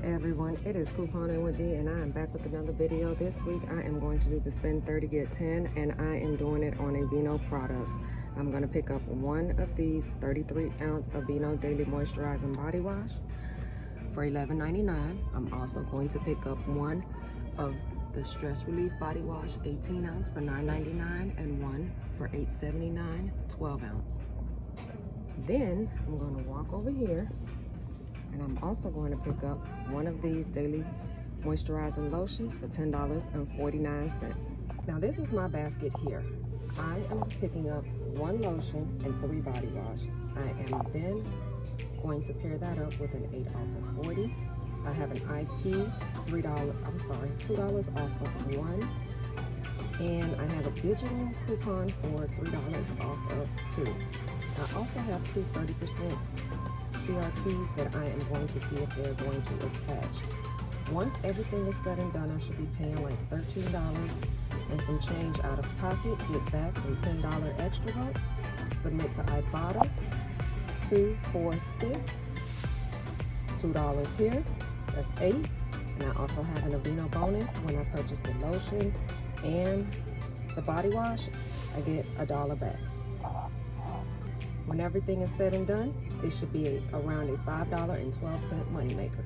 Hey everyone, it is Couponing with D and I am back with another video. This week I am going to do the spend 30 get 10 and I am doing it on Aveeno products. I'm going to pick up one of these 33-ounce Aveeno Daily Moisturizing Body Wash for $11.99. I'm also going to pick up one of the Stress Relief Body Wash 18-ounce for $9.99 and one for $8.79 12-ounce. Then I'm going to walk over here and I'm also going to pick up one of these daily moisturizing lotions for $10.49. Now this is my basket here. I am picking up one lotion and 3 body wash. I am then going to pair that up with an 8 off of 40. I have an IP $2 off of 1. And I have a digital coupon for $3 off of 2. I also have two 30% CRTs that I am going to see if they're going to attach. Once everything is said and done, I should be paying like $13 and some change out of pocket, get back a $10 extra buck, submit to ibotta, 2, 4, 6, $2 here, that's 8. And I also have an Aveeno bonus. When I purchase the lotion and the body wash, I get $1 back. When everything is said and done, it should be around a $5.12 moneymaker.